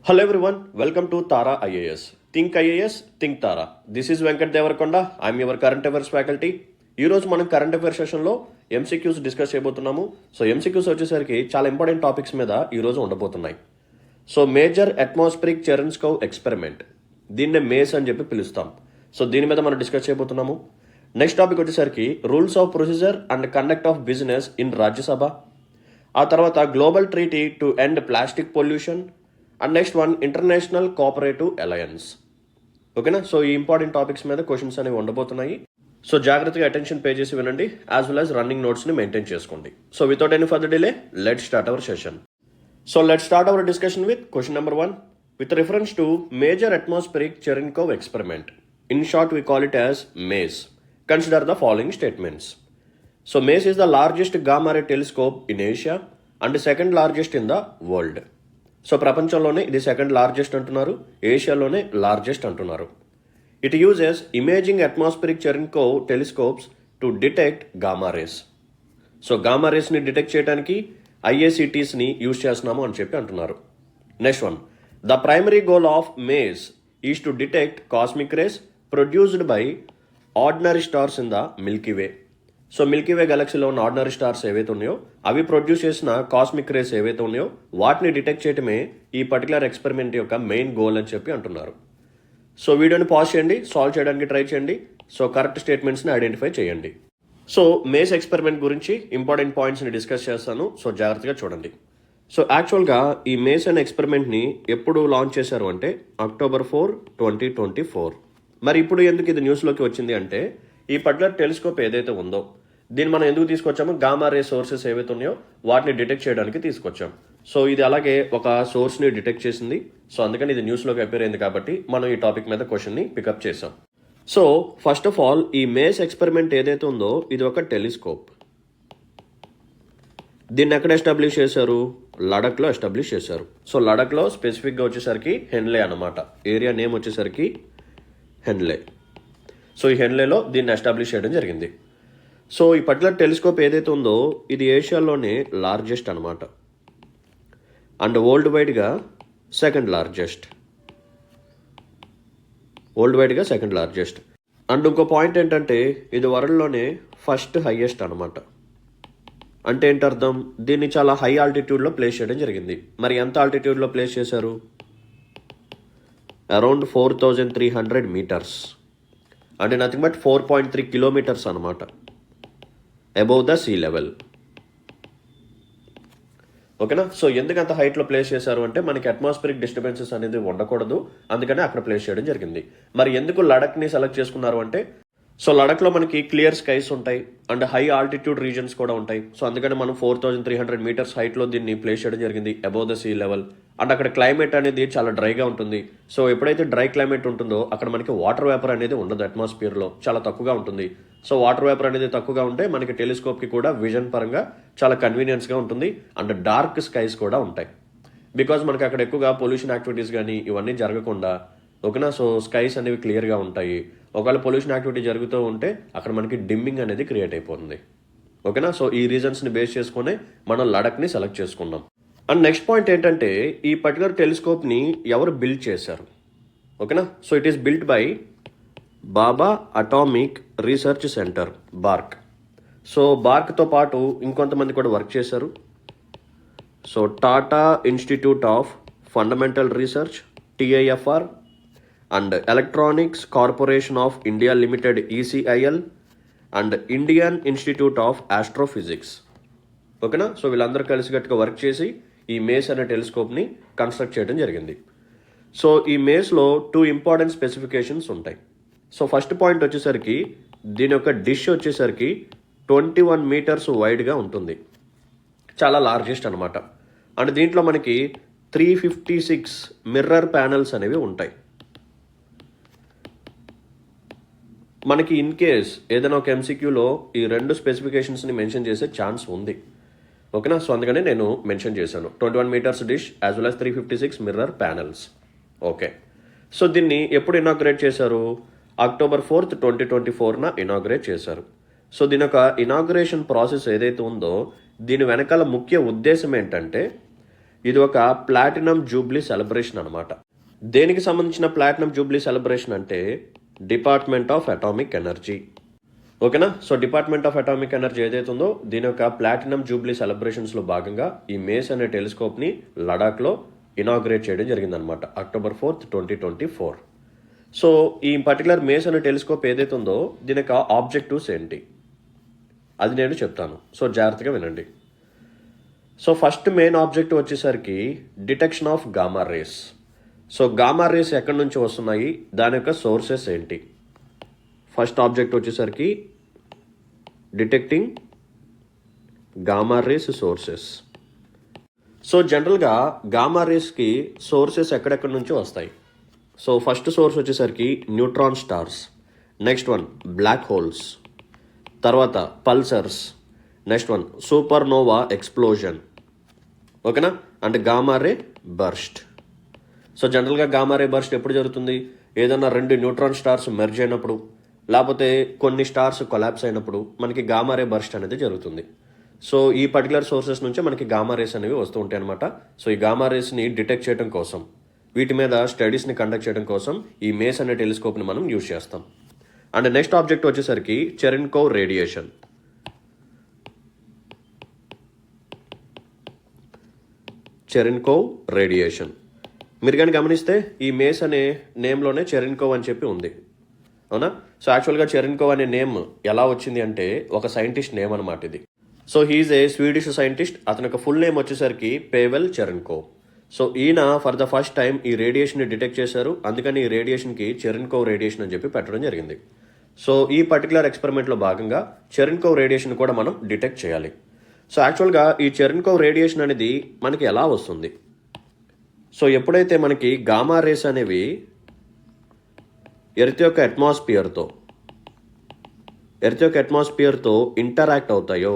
Hello everyone, welcome to Tara IAS. Think IAS, think Tara. This is Venkat Devarakonda. I'm your current affairs faculty. ఈ రోజు మనం current affairs సెషన్లో MCQs discuss చేయబోతున్నాము. So MCQs వచ్చేసరికి చాలా important topics మీద ఈరోజు ఉండబోతున్నాయి. సో మేజర్ అట్మాస్ఫిరిక్ చెరెన్స్కోవ్ ఎక్స్పెరిమెంట్, దీన్నే మేస్ అని చెప్పి పిలుస్తాం. సో దీని మీద మనం డిస్కస్ చేయబోతున్నాము. నెక్స్ట్ టాపిక్ వచ్చేసరికి rules of procedure and conduct of business in Rajya Sabha. ఆ తర్వాత global treaty to end plastic pollution. And next one international Cooperative alliance. ఓకేనా? సో ఈ ఇంపార్టెంట్ టాపిక్స్ మీద క్వశ్చన్స్ అనేవి ఉండబోతున్నాయి. సో జాగ్రత్తగా అటెన్షన్ పే చేసి వినండి, యాజ్ వెల్ యాజ్ రన్నింగ్ నోట్స్ని మెయింటైన్ చేసుకోండి. So without any further delay, let start our session. So let start our discussion with question number 1 with reference to major atmospheric Cherenkov experiment. In short, we call it as MACE. Consider the following statements. So MACE is the largest gamma ray telescope in Asia and the second largest in the world. So ప్రపంచంలోనే ఇది second largest అంటున్నారు, ఏషియాలోనే largest అంటున్నారు. It uses imaging atmospheric Cherenkov telescopes to detect gamma rays. So gamma రేస్ని detect చేయడానికి ఐఏసిటీస్ని use చేస్తున్నాము అని చెప్పి అంటున్నారు. Next one, the primary goal of MACE is to detect cosmic rays produced by ordinary stars in the Milky Way. So Milky Way గెలాక్సీలో ఉన్న ordinary stars ఏవైతే ఉన్నాయో అవి ప్రొడ్యూస్ చేసిన కాస్మిక్ రేస్ ఏవైతే ఉన్నాయో వాటిని డిటెక్ట్ చేయడమే ఈ పర్టికులర్ ఎక్స్పెరిమెంట్ యొక్క మెయిన్ గోల్ అని చెప్పి అంటున్నారు. సో వీడియోని పాజ్ చేయండి, సాల్వ్ చేయడానికి ట్రై చేయండి. సో కరెక్ట్ స్టేట్మెంట్స్ని ఐడెంటిఫై చేయండి. సో మేస్ ఎక్స్పెరిమెంట్ గురించి ఇంపార్టెంట్ పాయింట్స్ని డిస్కస్ చేస్తాను. సో జాగ్రత్తగా చూడండి. సో యాక్చువల్గా ఈ మేస్ అనే ఎక్స్పెరిమెంట్ని ఎప్పుడు లాంచ్ చేశారు అంటే October 4, 2024. మరి ఇప్పుడు ఎందుకు ఇది న్యూస్లోకి వచ్చింది అంటే ఈ పర్టికులర్ టెలిస్కోప్ ఏదైతే ఉందో దీన్ని మనం ఎందుకు తీసుకొచ్చాము, గామా రే సోర్సెస్ ఏవైతే ఉన్నాయో వాటిని డిటెక్ట్ చేయడానికి తీసుకొచ్చాం. సో ఇది అలాగే ఒక సోర్స్ని డిటెక్ట్ చేసింది. సో అందుకని ఇది న్యూస్లోకి అపేర్ అయింది కాబట్టి మనం ఈ టాపిక్ మీద క్వశ్చన్ని పికప్ చేసాం. సో ఫస్ట్ ఆఫ్ ఆల్ ఈ మేస్ ఎక్స్పెరిమెంట్ ఏదైతే ఉందో ఇది ఒక టెలిస్కోప్. దీన్ని ఎక్కడ ఎస్టాబ్లిష్ చేశారు? లడఖ్లో ఎస్టాబ్లిష్ చేశారు. సో లడఖ్లో స్పెసిఫిక్గా వచ్చేసరికి హెన్లే అనమాట. ఏరియా నేమ్ వచ్చేసరికి హెన్లే. సో ఈ హెన్లేలో దీన్ని ఎస్టాబ్లిష్ చేయడం జరిగింది. సో ఈ పర్టికులర్ టెలిస్కోప్ ఏదైతే ఉందో ఇది ఏషియాలోనే లార్జెస్ట్ అనమాట అండ్ వరల్డ్ వైడ్గా సెకండ్ లార్జెస్ట్. అండ్ ఇంకో పాయింట్ ఏంటంటే ఇది వరల్డ్లోనే ఫస్ట్ హైయెస్ట్ అనమాట. అంటే ఏంటి అర్థం? దీన్ని చాలా హై ఆల్టిట్యూడ్లో ప్లేస్ చేయడం జరిగింది. మరి ఎంత ఆల్టిట్యూడ్లో ప్లేస్ చేశారు? Around 4,300 meters. అంటే నథింగ్ బట్ 4.3 kilometers అనమాట అబౌవ్ ద సీ లెవెల్. ఓకేనా? సో ఎందుకు అంత హైట్లో ప్లేస్ చేశారు అంటే మనకి అట్మాస్ఫిరిక్ డిస్టర్బెన్సెస్ అనేది ఉండకూడదు, అందుకనే అక్కడ ప్లేస్ చేయడం జరిగింది. మరి ఎందుకు లడఖ్ని సెలెక్ట్ చేసుకున్నారు అంటే సో లడఖ్లో మనకి క్లియర్ స్కైస్ ఉంటాయి అండ్ హై ఆల్టిట్యూడ్ రీజన్స్ కూడా ఉంటాయి. సో అందుకని మనం 4,300 meters హైట్లో దీన్ని ప్లేస్ చేయడం జరిగింది above the sea level. And అక్కడ క్లైమేట్ అనేది చాలా డ్రైగా ఉంటుంది. సో ఎప్పుడైతే డ్రై క్లైమేట్ ఉంటుందో అక్కడ మనకి వాటర్ వేపర్ అనేది ఉండదు, అట్మాస్ఫియర్లో చాలా తక్కువగా ఉంటుంది. సో వాటర్ వేపర్ అనేది తక్కువగా ఉంటే మనకి టెలిస్కోప్కి కూడా విజన్ పరంగా చాలా కన్వీనియన్స్గా ఉంటుంది అండ్ డార్క్ స్కైస్ కూడా ఉంటాయి. బికాజ్ మనకి అక్కడ ఎక్కువగా పొల్యూషన్ యాక్టివిటీస్ కానీ ఇవన్నీ జరగకుండా, ఓకేనా? సో స్కైస్ అనేవి క్లియర్గా ఉంటాయి. ఒకవేళ పొల్యూషన్ యాక్టివిటీ జరుగుతూ ఉంటే అక్కడ మనకి డిమ్మింగ్ అనేది క్రియేట్ అయిపోతుంది. ఓకేనా? సో ఈ రీజన్స్ని బేస్ చేసుకుని మనం లడఖ్ని సెలెక్ట్ చేసుకున్నాం. అండ్ నెక్స్ట్ పాయింట్ ఏంటంటే ఈ పర్టికులర్ టెలిస్కోప్ని ఎవరు బిల్డ్ చేశారు? ఓకేనా? So it is built by Bhabha Atomic Research Centre, BARC. So బార్క్తో పాటు ఇంకొంతమంది కూడా వర్క్ చేశారు. So Tata Institute of Fundamental Research, TIFR, and Electronics Corporation of India Limited, ECIL, and Indian Institute of Astrophysics. ఓకేనా? సో వీళ్ళందరూ కలిసికట్టుగా వర్క్ చేసి ఈ మేస్ అనే టెలిస్కోప్ని కన్స్ట్రక్ట్ చేయడం జరిగింది. సో ఈ మేస్లో 2 ఇంపార్టెంట్ స్పెసిఫికేషన్స్ ఉంటాయి. సో ఫస్ట్ పాయింట్ వచ్చేసరికి దీని యొక్క డిష్ వచ్చేసరికి 21 meters వైడ్గా ఉంటుంది, చాలా లార్జెస్ట్ అనమాట. అండ్ దీంట్లో మనకి 356 మిర్రర్ ప్యానల్స్ అనేవి ఉంటాయి. మనకి ఇన్ కేస్ ఏదైనా ఒక MCQలో ఈ 2 స్పెసిఫికేషన్స్ని మెన్షన్ చేసే ఛాన్స్ ఉంది. ఓకేనా? సో అందుకనే నేను మెన్షన్ చేశాను 21 meters dish as well as 356 mirror panels. Okay. So దీన్ని ఎప్పుడు ఇనాగ్రేట్ చేశారు? October 4, 2024 ఇనాగ్రేట్ చేశారు. సో దీని యొక్క ఇనాగ్రేషన్ ప్రాసెస్ ఏదైతే ఉందో దీని వెనకాల ముఖ్య ఉద్దేశం ఏంటంటే ఇది ఒక ప్లాటినం జూబ్లీ సెలబ్రేషన్ అనమాట. దేనికి సంబంధించిన ప్లాటినం జూబ్లీ సెలబ్రేషన్ అంటే డిపార్ట్మెంట్ ఆఫ్ అటామిక్ ఎనర్జీ. ఓకేనా? So department of atomic energy ఏదైతే ఉందో దీని యొక్క ప్లాటినం జూబ్లీ సెలబ్రేషన్స్లో భాగంగా ఈ మేస్ అనే టెలిస్కోప్ని లడాఖ్లో ఇనాగ్రేట్ చేయడం జరిగిందనమాట October 4th, 2024. సో ఈ పర్టికులర్ మేస్ అనే టెలిస్కోప్ ఏదైతే ఉందో దీని యొక్క ఆబ్జెక్టివ్స్ ఏంటి అది నేను చెప్తాను. సో జాగ్రత్తగా వినండి. సో ఫస్ట్ మెయిన్ ఆబ్జెక్టివ్ వచ్చేసరికి detection of gamma rays. So gamma rays ఎక్కడి నుంచి వస్తున్నాయి, దాని యొక్క సోర్సెస్ ఏంటి. ఫస్ట్ ఆబ్జెక్ట్ వచ్చేసరికి detecting gamma rays sources. So జనరల్గా గామా రేస్కి సోర్సెస్ ఎక్కడెక్కడి నుంచి వస్తాయి. సో ఫస్ట్ సోర్స్ వచ్చేసరికి neutron stars, next one black holes, తర్వాత pulsars, next one supernova explosion. ఓకేనా? And gamma ray burst. So జనరల్గా గామా రే బర్స్ట్ ఎప్పుడు జరుగుతుంది, ఏదన్నా రెండు న్యూట్రాన్ స్టార్స్ మెర్జ్ అయినప్పుడు, లేకపోతే కొన్ని స్టార్స్ కొలాప్స్ అయినప్పుడు మనకి గామా రే బర్స్ట్ అనేది జరుగుతుంది. సో ఈ పర్టికులర్ సోర్సెస్ నుంచే మనకి గామా రేస్ అనేవి వస్తూ ఉంటాయి అనమాట. సో ఈ గామా రేస్ని డిటెక్ట్ చేయడం కోసం, వీటి మీద స్టడీస్ని కండక్ట్ చేయడం కోసం ఈ మేస్ అనే టెలిస్కోప్ని మనం యూజ్ చేస్తాం. అండ్ నెక్స్ట్ ఆబ్జెక్ట్ వచ్చేసరికి చెరెన్కోవ్ రేడియేషన్. చెరెన్కోవ్ రేడియేషన్ మీరు కానీ గమనిస్తే ఈ మేస్ అనే నేమ్లోనే చెరెన్కోవ్ అని చెప్పి ఉంది, అవునా? సో యాక్చువల్గా చెరెన్కోవ్ అనే నేమ్ ఎలా వచ్చింది అంటే ఒక సైంటిస్ట్ నేమ్ అనమాట ఇది. సో హీఈస్ ఏ స్వీడిష్ సైంటిస్ట్. అతని యొక్క ఫుల్ నేమ్ వచ్చేసరికి పేవెల్ చెరెన్కోవ్. సో ఈయన ఫర్ ద ఫస్ట్ టైం ఈ రేడియేషన్ని డిటెక్ట్ చేశారు. అందుకని ఈ రేడియేషన్కి చెరెన్కోవ్ రేడియేషన్ అని చెప్పి పెట్టడం జరిగింది. సో ఈ పర్టికులర్ ఎక్స్పెరిమెంట్లో భాగంగా చెరెన్కోవ్ రేడియేషన్ కూడా మనం డిటెక్ట్ చేయాలి. సో యాక్చువల్గా ఈ చెరెన్కోవ్ రేడియేషన్ అనేది మనకి ఎలా వస్తుంది. సో ఎప్పుడైతే మనకి గామా రేస్ అనేవి ఎర్త్ యొక్క అట్మాస్ఫియర్తో ఇంటరాక్ట్ అవుతాయో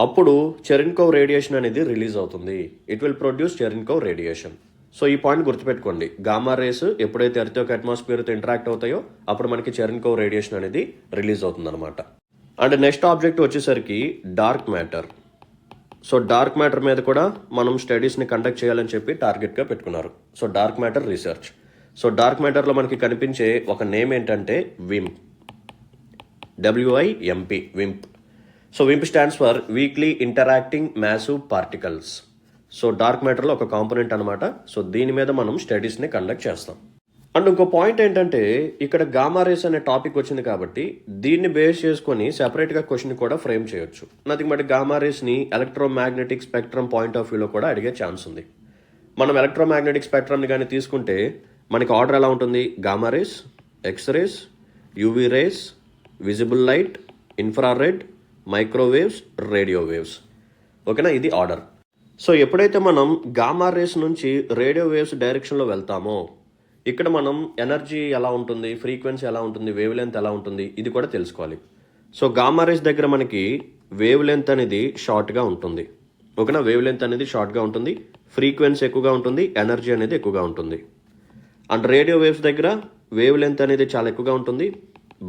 అప్పుడు చెరెన్కోవ్ రేడియేషన్ అనేది రిలీజ్ అవుతుంది. It will produce Cherenkov radiation. So ఈ పాయింట్ గుర్తుపెట్టుకోండి. గామా రేస్ ఎప్పుడైతే ఎర్త్ యొక్క అట్మాస్ఫియర్తో ఇంటరాక్ట్ అవుతాయో అప్పుడు మనకి చెరెన్కోవ్ రేడియేషన్ అనేది రిలీజ్ అవుతుంది అనమాట. అండ్ నెక్స్ట్ ఆబ్జెక్ట్ వచ్చేసరికి dark matter. So dark matter మీద కూడా మనం స్టడీస్ని కండక్ట్ చేయాలని చెప్పి టార్గెట్గా పెట్టుకున్నారు. So dark matter research. So dark మ్యాటర్లో మనకి కనిపించే ఒక నేమ్ ఏంటంటే వింప్. WIMP, వింప్. So వింప్ stands for weekly interacting massive particles. So dark మ్యాటర్లో ఒక కాంపోనెంట్ అనమాట. సో దీని మీద మనం స్టడీస్ని కండక్ట్ చేస్తాం. అండ్ ఇంకో పాయింట్ ఏంటంటే ఇక్కడ గామా రేస్ అనే టాపిక్ వచ్చింది కాబట్టి దీన్ని బేస్ చేసుకొని సెపరేట్గా క్వశ్చన్ కూడా ఫ్రేమ్ చేయొచ్చు. నథింగ్ బట్ గామా రేస్ని ఎలక్ట్రోమాగ్నెటిక్ స్పెక్ట్రమ్ పాయింట్ ఆఫ్ వ్యూలో కూడా అడిగే ఛాన్స్ ఉంది. మనం ఎలక్ట్రోమాగ్నెటిక్ స్పెక్ట్రమ్ని కానీ తీసుకుంటే మనకి ఆర్డర్ ఎలా ఉంటుంది, gamma rays, X race, UV rays, visible light, infrared, microwaves, radio waves. ఓకేనా? ఇది ఆర్డర్. సో ఎప్పుడైతే మనం గామా రేస్ నుంచి రేడియో వేవ్స్ డైరెక్షన్లో వెళ్తామో ఇక్కడ మనం ఎనర్జీ ఎలా ఉంటుంది, ఫ్రీక్వెన్సీ ఎలా ఉంటుంది, వేవ్ లెంత్ ఎలా ఉంటుంది ఇది కూడా తెలుసుకోవాలి. సో గామా రేస్ దగ్గర మనకి వేవ్ లెంత్ అనేది షార్ట్గా ఉంటుంది. ఓకేనా? వేవ్ లెంత్ అనేది షార్ట్గా ఉంటుంది, ఫ్రీక్వెన్సీ ఎక్కువగా ఉంటుంది, ఎనర్జీ అనేది ఎక్కువగా ఉంటుంది. అండ్ రేడియో వేవ్స్ దగ్గర వేవ్ లెంత్ అనేది చాలా ఎక్కువగా ఉంటుంది,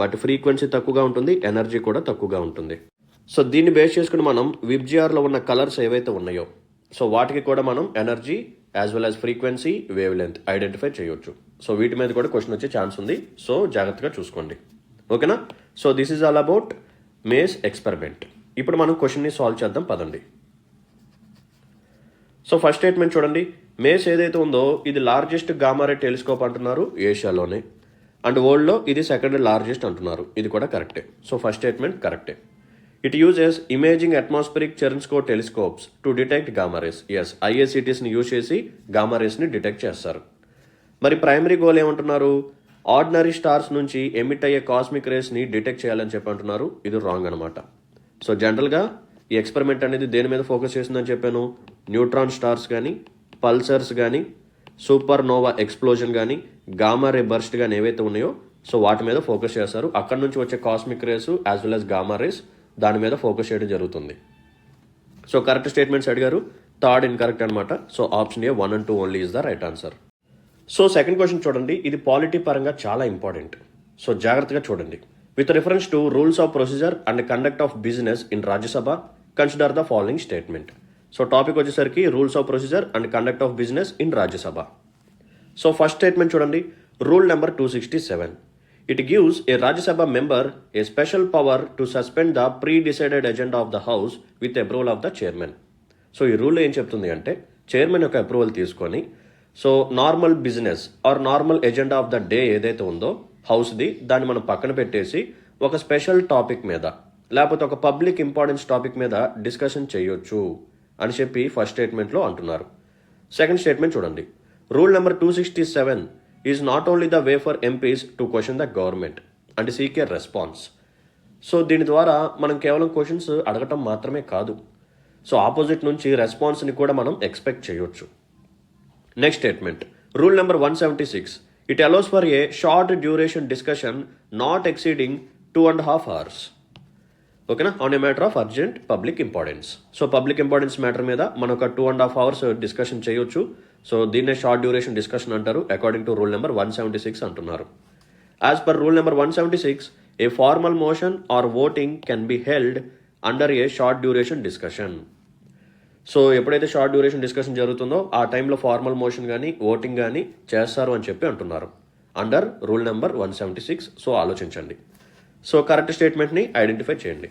బట్ ఫ్రీక్వెన్సీ తక్కువగా ఉంటుంది, ఎనర్జీ కూడా తక్కువగా ఉంటుంది. సో దీన్ని బేస్ చేసుకుని మనం విబ్జిఆర్లో ఉన్న కలర్స్ ఏవైతే ఉన్నాయో సో వాటికి కూడా మనం energy as well as frequency, wave length identify చేయొచ్చు. సో వీటి మీద కూడా క్వశ్చన్ వచ్చే ఛాన్స్ ఉంది. సో జాగ్రత్తగా చూసుకోండి. ఓకేనా? So this is all about mace experiment. ఇప్పుడు మనం క్వశ్చన్ని సాల్వ్ చేద్దాం పదండి. సో ఫస్ట్ స్టేట్మెంట్ చూడండి. మేస్ ఏదైతే ఉందో ఇది లార్జెస్ట్ గామా రే టెలిస్కోప్ అంటున్నారు ఏషియాలోనే. అండ్ వరల్డ్లో ఇది సెకండ్ లార్జెస్ట్ అంటున్నారు. ఇది కూడా కరెక్టే. సో ఫస్ట్ స్టేట్మెంట్ కరెక్టే. It uses imaging atmospheric Cherenkov telescopes to detect gamma rays. Yes, IACTస్ని యూజ్ చేసి గామా రేస్ని డిటెక్ట్ చేస్తారు. మరి ప్రైమరీ గోల్ ఏమంటున్నారు, ఆర్డినరీ స్టార్స్ నుంచి ఎమిట్ అయ్యే కాస్మిక్ రేస్ని డిటెక్ట్ చేయాలని చెప్పి అంటున్నారు. ఇది రాంగ్ అనమాట. సో జనరల్గా ఈ ఎక్స్పెరిమెంట్ అనేది దేని మీద ఫోకస్ చేసిందని చెప్పాను, న్యూట్రాన్ స్టార్స్ కానీ, పల్సర్స్ కానీ, సూపర్ నోవా ఎక్స్ప్లోజన్ కానీ, గామా రే బర్స్ట్ కానీ ఏవైతే ఉన్నాయో సో వాటి మీద ఫోకస్ చేస్తారు. అక్కడ నుంచి వచ్చే cosmic rays as well as gamma rays దాని మీద ఫోకస్ చేయడం జరుగుతుంది. సో కరెక్ట్ స్టేట్మెంట్స్ అడిగారు, థర్డ్ ఇన్కరెక్ట్ అనమాట. So option A 1 and 2 only is the right answer. So second question చూడండి. ఇది పాలిటీ పరంగా చాలా ఇంపార్టెంట్. సో జాగ్రత్తగా చూడండి. With reference to rules of procedure and conduct of business in Rajya Sabha consider the following statement. So topic వచ్చేసరికి rules of procedure and conduct of business in Rajya Sabha. So first statement చూడండి, rule number 267. It gives a Rajya Sabha member a special power to suspend the pre decided agenda of the house with approval of the chairman. So ఈ rule ఏం చెప్తుంది అంటే chairman యొక్క approval తీసుకొని so normal business or normal agenda of the day ఏదైతే ఉందో హౌస్ది దాన్ని మనం పక్కన పెట్టేసి ఒక స్పెషల్ టాపిక్ మీద లేకపోతే ఒక పబ్లిక్ ఇంపార్టెన్స్ టాపిక్ మీద డిస్కషన్ చేయొచ్చు అని చెప్పి ఫస్ట్ స్టేట్మెంట్లో అంటున్నారు. సెకండ్ స్టేట్మెంట్ చూడండి, rule number 267 is not only the way for MPs to question the government and seek A response. So దీని ద్వారా మనం కేవలం క్వశ్చన్స్ అడగటం మాత్రమే కాదు, సో ఆపోజిట్ నుంచి రెస్పాన్స్ని కూడా మనం ఎక్స్పెక్ట్ చేయొచ్చు. Next statement, rule number 176. It allows for a short duration discussion not exceeding 2.5 hours. ఓకేనా, on a matter of urgent public importance. So public importance matter మీద మనం ఒక 2.5 hours డిస్కషన్ చేయొచ్చు. సో దీన్నే షార్ట్ డ్యూరేషన్ డిస్కషన్ అంటారు according to rule number 176 అంటున్నారు. As per rule number 176, A formal motion are voting can be held under A short duration discussion. So ఎప్పుడైతే short duration discussion జరుగుతుందో ఆ టైంలో formal motion కానీ voting కానీ చేస్తారు అని చెప్పి అంటున్నారు అండర్ రూల్ నెంబర్ 176. సో ఆలోచించండి. సో కరెక్ట్ స్టేట్మెంట్ని ఐడెంటిఫై చేయండి.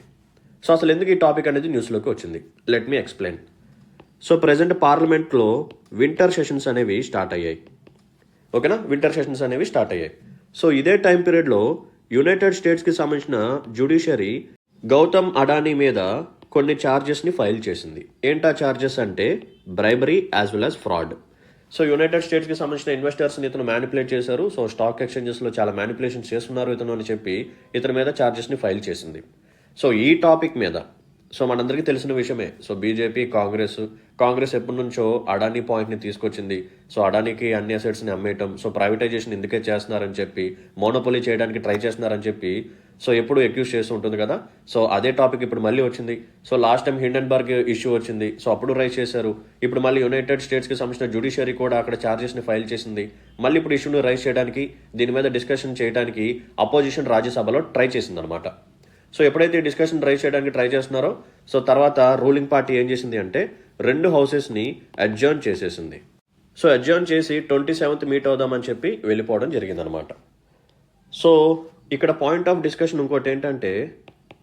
సో అసలు ఎందుకు ఈ టాపిక్ అనేది న్యూస్లోకి వచ్చింది, let me explain. So present పార్లమెంట్లో వింటర్ సెషన్స్ అనేవి స్టార్ట్ అయ్యాయి. ఓకేనా, వింటర్ సెషన్స్ అనేవి స్టార్ట్ అయ్యాయి. సో ఇదే టైం పీరియడ్లో యునైటెడ్ స్టేట్స్కి సంబంధించిన జ్యుడిషియరీ గౌతమ్ అడానీ మీద కొన్ని ఛార్జెస్ని ఫైల్ చేసింది. ఏంటా ఛార్జెస్ అంటే bribery as well as fraud. So United స్టేట్స్కి సంబంధించిన ఇన్వెస్టర్స్ని ఇతను మ్యానిపులేట్ చేశారు. సో స్టాక్ ఎక్స్చేంజెస్లో చాలా మ్యానిపులేషన్ చేస్తున్నారు ఇతను అని చెప్పి ఇతని మీద ఛార్జెస్ని ఫైల్ చేసింది. సో ఈ టాపిక్ మీద సో మనందరికీ తెలిసిన విషయమే. సో బీజేపీ కాంగ్రెస్ ఎప్పటి నుంచో అడానీ పాయింట్ని తీసుకొచ్చింది. సో అడానీకి అన్ని అసెట్స్ని అమ్మేయటం, సో ప్రైవేటైజేషన్ ఎందుకే చేస్తున్నారని చెప్పి, మోనోపోలీ చేయడానికి ట్రై చేస్తున్నారని చెప్పి సో ఎప్పుడు అక్యూజ్ చేస్తూ ఉంటుంది కదా. సో అదే టాపిక్ ఇప్పుడు మళ్ళీ వచ్చింది. So last time Hindenburg issue వచ్చింది, సో అప్పుడు రైజ్ చేశారు. ఇప్పుడు మళ్ళీ యునైటెడ్ స్టేట్స్కి సంబంధించిన జ్యుడిషియరీ కూడా అక్కడ ఛార్జెస్ని ఫైల్ చేసింది. మళ్ళీ ఇప్పుడు ఇష్యూని రైజ్ చేయడానికి, దీని మీద డిస్కషన్ చేయడానికి అపోజిషన్ రాజ్యసభలో ట్రై చేసింది అనమాట. సో ఎప్పుడైతే డిస్కషన్ రైజ్ చేయడానికి ట్రై చేస్తున్నారో సో తర్వాత రూలింగ్ పార్టీ ఏం చేసింది అంటే 2 హౌసెస్ని అడ్జర్న్ చేసేసింది. సో అడ్జర్న్ చేసి 27th మీట్ అవుదామని చెప్పి వెళ్ళిపోవడం జరిగిందనమాట. సో ఇక్కడ పాయింట్ ఆఫ్ డిస్కషన్ ఇంకోటి ఏంటంటే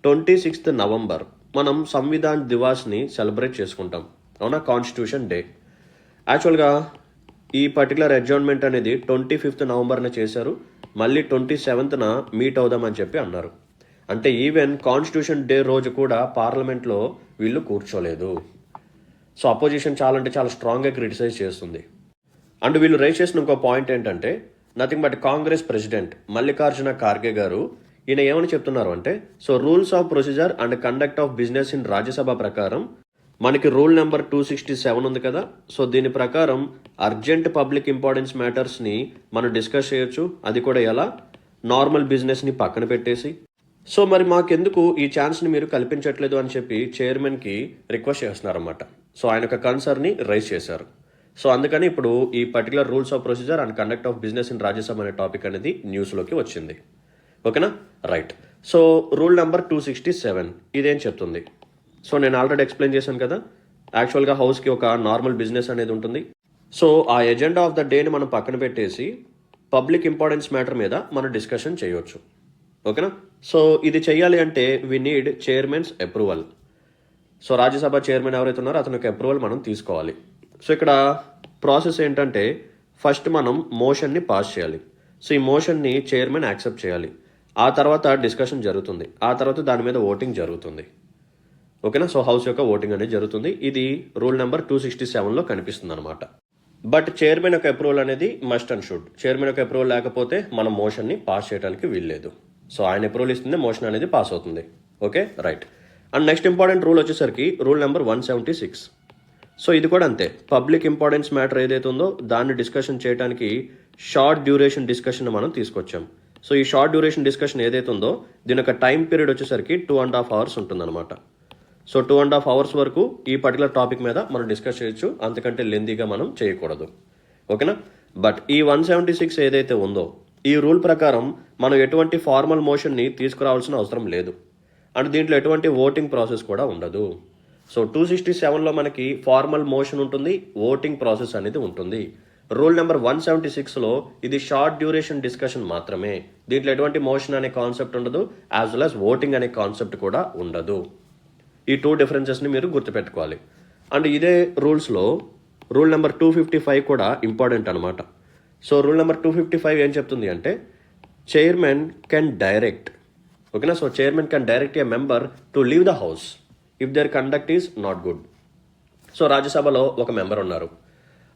26th నవంబర్ మనం సంవిధాన్ దివాస్ని సెలబ్రేట్ చేసుకుంటాం, అవునా, కాన్స్టిట్యూషన్ డే. యాక్చువల్గా ఈ పర్టికులర్ అడ్జర్న్మెంట్ అనేది 25th నవంబర్న చేశారు, మళ్ళీ 27th మీట్ అవుదామని చెప్పి అన్నారు. అంటే ఈవెన్ కాన్స్టిట్యూషన్ డే రోజు కూడా పార్లమెంట్లో వీళ్ళు కూర్చోలేదు. సో అపోజిషన్ చాలా అంటే చాలా స్ట్రాంగ్గా క్రిటిసైజ్ చేస్తుంది. అండ్ వీళ్ళు రైజ్ చేసిన ఇంకో పాయింట్ ఏంటంటే nothing but Congress president Mallikarjuna Kharge గారు ఈయన ఏమని చెప్తున్నారు అంటే so rules of procedure and conduct of business in Rajya Sabha ప్రకారం మనకి రూల్ నెంబర్ 267 ఉంది కదా. సో దీని ప్రకారం అర్జెంట్ పబ్లిక్ ఇంపార్టెన్స్ మ్యాటర్స్ని మనం డిస్కస్ చేయొచ్చు, అది కూడా ఎలా, నార్మల్ బిజినెస్ని పక్కన పెట్టేసి. సో మరి మాకెందుకు ఈ ఛాన్స్ని మీరు కల్పించట్లేదు అని చెప్పి చైర్మన్కి రిక్వెస్ట్ చేస్తున్నారన్నమాట. సో ఆయన ఒక కన్సర్న్ని రైజ్ చేశారు. సో అందుకని ఇప్పుడు ఈ particular rules of procedure and conduct of business in Rajya Sabha అనే టాపిక్ అనేది న్యూస్లోకి వచ్చింది. ఓకేనా, రైట్. సో రూల్ నెంబర్ 267 ఇదేం చెప్తుంది. సో నేను ఆల్రెడీ ఎక్స్ప్లెయిన్ చేశాను కదా, యాక్చువల్గా హౌస్కి ఒక నార్మల్ బిజినెస్ అనేది ఉంటుంది. సో ఆ ఎజెండా ఆఫ్ ద డేని మనం పక్కన పెట్టేసి పబ్లిక్ ఇంపార్టెన్స్ మ్యాటర్ మీద మనం డిస్కషన్ చేయొచ్చు. ఓకేనా, సో ఇది చెయ్యాలి అంటే we need chairmans approval. So Rajya Sabha chairman ఎవరైతే ఉన్నారో అతనికి అప్రూవల్ మనం తీసుకోవాలి. సో ఇక్కడ ప్రాసెస్ ఏంటంటే ఫస్ట్ మనం మోషన్ని పాస్ చేయాలి. సో ఈ మోషన్ని చైర్మన్ యాక్సెప్ట్ చేయాలి. ఆ తర్వాత డిస్కషన్ జరుగుతుంది, ఆ తర్వాత దాని మీద ఓటింగ్ జరుగుతుంది. ఓకేనా, సో హౌస్ యొక్క ఓటింగ్ అనేది జరుగుతుంది. ఇది రూల్ నెంబర్ 267లో కనిపిస్తుంది అనమాట. బట్ చైర్మన్ యొక్క అప్రూవల్ అనేది మస్ట్ అండ్ షుడ్. చైర్మన్ యొక్క అప్రూవల్ లేకపోతే మనం మోషన్ని పాస్ చేయడానికి వీల్లేదు. సో ఆయన అప్రూవల్ ఇస్తుంది, మోషన్ అనేది పాస్ అవుతుంది. Okay, right. And next important rule వచ్చేసరికి రూల్ నెంబర్ 176. సో ఇది కూడా అంతే, పబ్లిక్ ఇంపార్టెన్స్ మ్యాటర్ ఏదైతే ఉందో దాన్ని డిస్కషన్ చేయడానికి షార్ట్ డ్యూరేషన్ డిస్కషన్ మనం తీసుకొచ్చాం. సో ఈ షార్ట్ డ్యూరేషన్ డిస్కషన్ ఏదైతే ఉందో దీని యొక్క టైం పీరియడ్ వచ్చేసరికి 2.5 hours ఉంటుందన్నమాట. సో 2.5 hours వరకు ఈ పర్టికులర్ టాపిక్ మీద మనం డిస్కస్ చేయొచ్చు, అంతకంటే లెందీగా మనం చేయకూడదు. ఓకేనా, బట్ ఈ 176 ఏదైతే ఉందో ఈ రూల్ ప్రకారం మనం ఎటువంటి ఫార్మల్ మోషన్ని తీసుకురావాల్సిన అవసరం లేదు. అండ్ దీంట్లో ఎటువంటి ఓటింగ్ ప్రాసెస్ కూడా ఉండదు. సో 267లో మనకి ఫార్మల్ మోషన్ ఉంటుంది, ఓటింగ్ ప్రాసెస్ అనేది ఉంటుంది. రూల్ నెంబర్ 176లో ఇది షార్ట్ డ్యూరేషన్ డిస్కషన్ మాత్రమే. దీంట్లో ఎటువంటి మోషన్ అనే కాన్సెప్ట్ ఉండదు, యాజ్ వెల్ యాజ్ ఓటింగ్ అనే కాన్సెప్ట్ కూడా ఉండదు. ఈ 2 డిఫరెన్సెస్ని మీరు గుర్తుపెట్టుకోవాలి. అండ్ ఇదే రూల్స్లో రూల్ నెంబర్ 255 కూడా ఇంపార్టెంట్ అనమాట. సో రూల్ నెంబర్ 255 ఏం చెప్తుంది అంటే చైర్మన్ కెన్ డైరెక్ట్, ఓకేనా. So chairman can direct a member to leave the house if their conduct is not good. So రాజ్యసభలో ఒక మెంబర్ ఉన్నారు,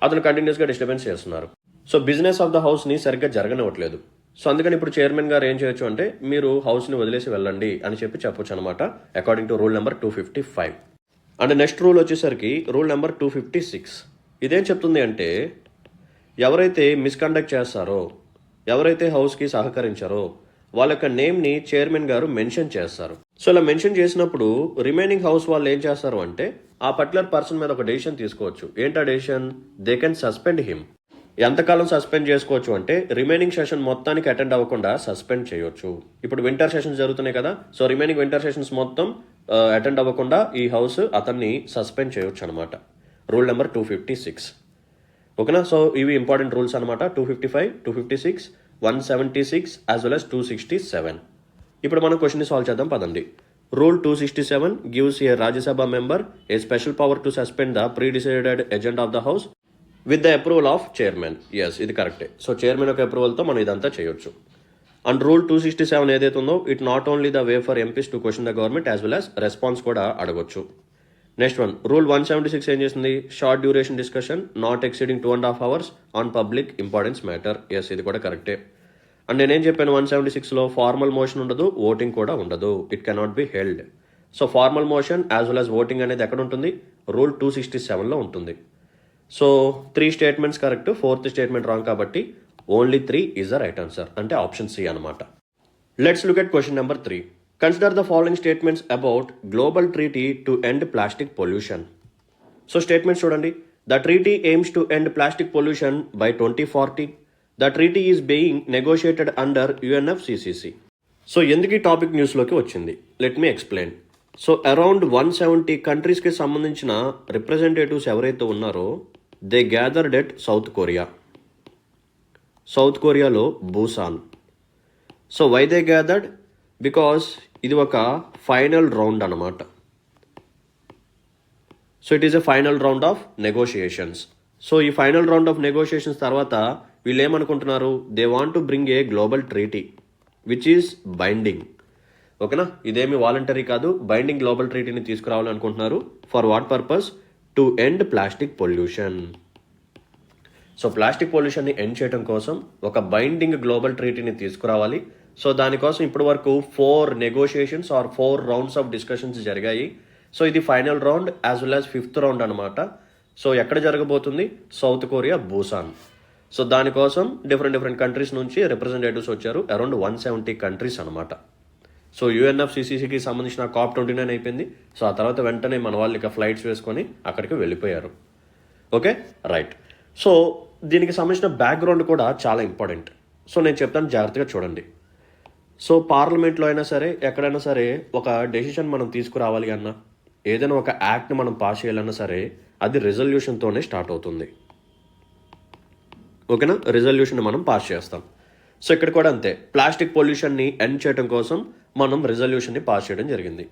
అతను కంటిన్యూస్గా డిస్టర్బెన్స్ చేస్తున్నారు. సో బిజినెస్ ఆఫ్ ద హౌస్ని సరిగ్గా జరగనివ్వట్లేదు. సో అందుకని ఇప్పుడు చైర్మన్ గారు ఏం చేయొచ్చు అంటే మీరు హౌస్ని వదిలేసి వెళ్ళండి అని చెప్పొచ్చు అనమాట, according to rule number 255. And next rule వచ్చేసరికి రూల్ నెంబర్ 256. ఇదేం చెప్తుంది అంటే ఎవరైతే మిస్కండక్ట్ చేస్తారో, ఎవరైతే హౌస్కి సహకరించారో వాళ్ళ యొక్క నేమ్ని చైర్మన్ గారు మెన్షన్ చేస్తారు. సో ఇలా మెన్షన్ చేసినప్పుడు రిమైనింగ్ హౌస్ వాళ్ళు ఏం చేస్తారు అంటే ఆ పర్టికులర్ పర్సన్ మీద ఒక డెసిషన్ తీసుకోవచ్చు. ఏంటా decision? They can suspend him. ఎంతకాలం సస్పెండ్ చేసుకోవచ్చు అంటే రిమైనింగ్ సెషన్ మొత్తానికి అటెండ్ అవ్వకుండా సస్పెండ్ చేయొచ్చు. ఇప్పుడు వింటర్ సెషన్స్ జరుగుతున్నాయి కదా, సో రిమైనింగ్ వింటర్ సెషన్స్ మొత్తం అటెండ్ అవ్వకుండా ఈ హౌస్ అతన్ని సస్పెండ్ చేయొచ్చు అనమాట. రూల్ నెంబర్ 256, ఓకేనా. సో ఇవి ఇంపార్టెంట్ రూల్స్ అనమాట. 255, 256, 176 యాజ్ వెల్ యాజ్ 267. ఇప్పుడు మనం క్వశ్చన్ని సాల్వ్ చేద్దాం పదండి. Rule 267 gives a Rajya Sabha member a special power to suspend the pre decided agenda of the house with the approval of chairman. Yes, ఇది కరెక్టే. సో చైర్మన్ యొక్క అప్రూవల్తో మనం ఇదంతా చేయొచ్చు. అండ్ రూల్ 267 ఏదైతే ఉందో it not only the way for MPs to question the government as well as response కూడా అడగొచ్చు. నెక్స్ట్ వన్, రూల్ 176 ఏం చేస్తుంది? Short duration discussion not exceeding 2.5 hours on public importance matter. Yes, ఇది కూడా కరెక్టే. And నేనేం చెప్పాను 176లో ఫార్మల్ మోషన్ ఉండదు, ఓటింగ్ కూడా ఉండదు. It cannot be held. So formal motion as well as voting అనేది ఎక్కడ ఉంటుంది? రూల్ 267లో ఉంటుంది. So 3 statements correct, 4th statement wrong, కాబట్టి only 3 is the right answer, అంటే ఆప్షన్ సి అనమాట. Let's look at question number 3. Consider the following statements about global treaty to end plastic pollution. So statements చూడండి. The treaty aims to end plastic pollution by 2040. The treaty is being negotiated under UNFCCC. So ఎందుకు ఈ topic న్యూస్లోకి వచ్చింది? Let me explain. So around 170 కంట్రీస్కి సంబంధించిన representatives ఎవరైతే ఉన్నారో they gathered at South Korea. South కొరియాలో Busan. So why they gathered? Because ఇది ఒక ఫైనల్ రౌండ్ అనమాట. So it is a final round of negotiations. So ఈ ఫైనల్ రౌండ్ ఆఫ్ నెగోషియేషన్స్ తర్వాత వీళ్ళు ఏమనుకుంటున్నారు? They want to bring a global treaty which is binding, ఓకేనా. ఇదేమి voluntary కాదు, బైండింగ్ గ్లోబల్ ట్రీటీని తీసుకురావాలనుకుంటున్నారు. For what purpose? To end plastic pollution. So plastic పొల్యూషన్ని ఎండ్ చేయడం కోసం ఒక బైండింగ్ గ్లోబల్ ట్రీటీని తీసుకురావాలి. సో దానికోసం ఇప్పటి వరకు 4 negotiations or 4 rounds of discussions జరిగాయి. సో ఇది final round as well as 5th round అనమాట. సో ఎక్కడ జరగబోతుంది? South Korea, Busan. సో దానికోసం డిఫరెంట్ కంట్రీస్ నుంచి రిప్రజెంటేటివ్స్ వచ్చారు, అరౌండ్ 170 కంట్రీస్ అనమాట. సో UNFCCCకి సంబంధించిన COP29 అయిపోయింది. సో ఆ తర్వాత వెంటనే మన వాళ్ళు ఇక ఫ్లైట్స్ వేసుకొని అక్కడికి వెళ్ళిపోయారు. Okay, right. సో దీనికి సంబంధించిన బ్యాక్గ్రౌండ్ కూడా చాలా ఇంపార్టెంట్. సో నేను చెప్తాను, జాగ్రత్తగా చూడండి. సో పార్లమెంట్లో అయినా సరే ఎక్కడైనా సరే ఒక డెసిషన్ మనం తీసుకురావాలి అన్నా, ఏదైనా ఒక యాక్ట్ని మనం పాస్ చేయాలన్నా సరే అది రెజల్యూషన్తోనే స్టార్ట్ అవుతుంది, ఓకేనా. రెజల్యూషన్ మనం పాస్ చేస్తాం. సో ఇక్కడ కూడా అంతే, ప్లాస్టిక్ పొల్యూషన్ని ఎండ్ చేయడం కోసం మనం రెజల్యూషన్ని పాస్ చేయడం జరిగింది.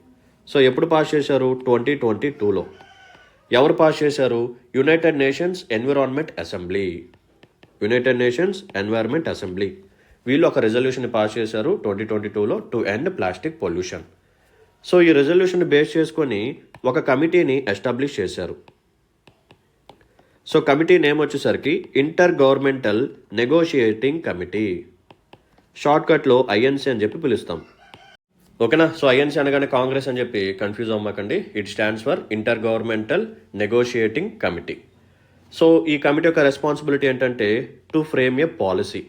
సో ఎప్పుడు పాస్ చేశారు? 2022లో. ఎవరు పాస్ చేశారు? United Nations Environment Assembly. United Nations Environment Assembly వీళ్ళు ఒక రెజల్యూషన్ పాస్ చేశారు 2022లో to end plastic pollution. So ఈ రెజల్యూషన్ బేస్ చేసుకొని ఒక కమిటీని ఎస్టాబ్లిష్ చేశారు. సో కమిటీ నేమ్ వచ్చేసరికి ఇంటర్ గవర్నమెంటల్ నెగోషియేటింగ్ కమిటీ, షార్ట్కట్లో INC అని చెప్పి పిలుస్తాం, ఓకేనా. సో INC అనగానే కాంగ్రెస్ అని చెప్పి కన్ఫ్యూజ్ అవ్వకండి. It stands for Intergovernmental Negotiating Committee. So ఈ కమిటీ యొక్క రెస్పాన్సిబిలిటీ ఏంటంటే to frame a policy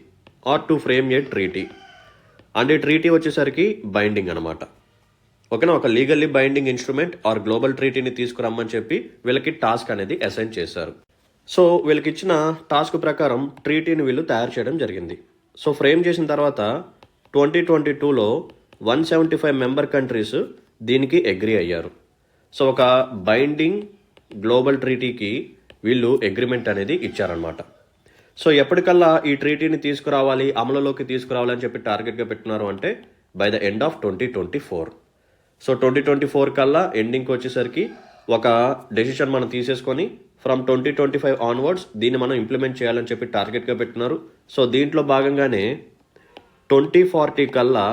or to frame a treaty. And ఈ ట్రీటీ వచ్చేసరికి బైండింగ్ అనమాట, ఓకేనా. ఒక legally binding instrument or global ట్రీటీని తీసుకురమ్మని చెప్పి వీళ్ళకి టాస్క్ అనేది అసైన్ చేశారు. సో వీళ్ళకి ఇచ్చిన టాస్క్ ప్రకారం ట్రీటీని వీళ్ళు తయారు చేయడం జరిగింది. సో ఫ్రేమ్ చేసిన తర్వాత 2022లో 175 మెంబర్ కంట్రీస్ దీనికి అగ్రీ అయ్యారు. సో ఒక బైండింగ్ గ్లోబల్ ట్రీటీకి వీళ్ళు అగ్రిమెంట్ అనేది ఇచ్చారనమాట. సో ఎప్పటికల్లా ఈ ట్రీటీని తీసుకురావాలి, అమలులోకి తీసుకురావాలి అని చెప్పి టార్గెట్గా పెట్టున్నారు అంటే by the end of 2024. So 2024 కల్లా ఎండింగ్కి వచ్చేసరికి ఒక డెసిషన్ మనం తీసేసుకొని ఫ్రమ్ 2025 ఆన్వర్డ్స్ దీన్ని మనం ఇంప్లిమెంట్ చేయాలని చెప్పి టార్గెట్గా పెట్టున్నారు. సో దీంట్లో భాగంగానే 2040 కల్లా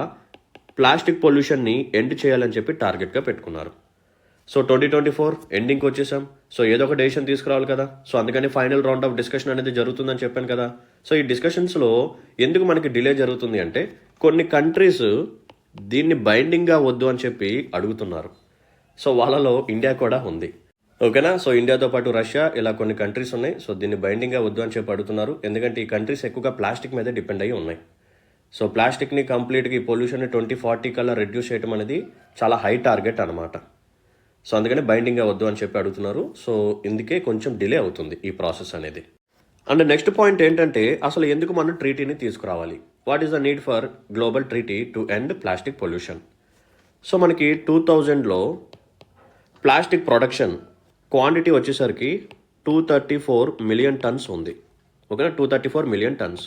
ప్లాస్టిక్ పొల్యూషన్ని ఎండ్ చేయాలని చెప్పి టార్గెట్గా పెట్టుకున్నారు. సో 2024 ఎండింగ్కి వచ్చేసాం. సో ఏదో ఒక డెసిషన్ తీసుకురావాలి కదా. సో అందుకని ఫైనల్ రౌండ్ ఆఫ్ డిస్కషన్ అనేది జరుగుతుందని చెప్పాను కదా. సో ఈ డిస్కషన్స్లో ఎందుకు మనకి డిలే జరుగుతుంది అంటే కొన్ని కంట్రీస్ దీన్ని బైండింగ్గా వద్దు అని చెప్పి అడుగుతున్నారు. సో వాళ్ళలో ఇండియా కూడా ఉంది. ఓకేనా. సో ఇండియాతో పాటు రష్యా ఇలా కొన్ని కంట్రీస్ ఉన్నాయి. సో దీన్ని బైండింగ్గా వద్దు అని చెప్పి అడుగుతున్నారు. ఎందుకంటే ఈ కంట్రీస్ ఎక్కువగా ప్లాస్టిక్ మీద డిపెండ్ అయ్యి ఉన్నాయి. సో ప్లాస్టిక్ని కంప్లీట్గా ఈ పొల్యూషన్ని 2040 కల్లా రెడ్యూస్ చేయడం అనేది చాలా హై టార్గెట్ అనమాట. సో అందుకని బైండింగ్గా వద్దు అని చెప్పి అడుగుతున్నారు. సో ఇందుకే కొంచెం డిలే అవుతుంది ఈ ప్రాసెస్ అనేది. అండ్ నెక్స్ట్ పాయింట్ ఏంటంటే అసలు ఎందుకు మనం ట్రీటీని తీసుకురావాలి? What is the need for global treaty to end plastic pollution? So మనకి 2000లో ప్లాస్టిక్ ప్రొడక్షన్ క్వాంటిటీ వచ్చేసరికి 234 మిలియన్ టన్స్ ఉంది. ఓకేనా, 234 మిలియన్ టన్స్.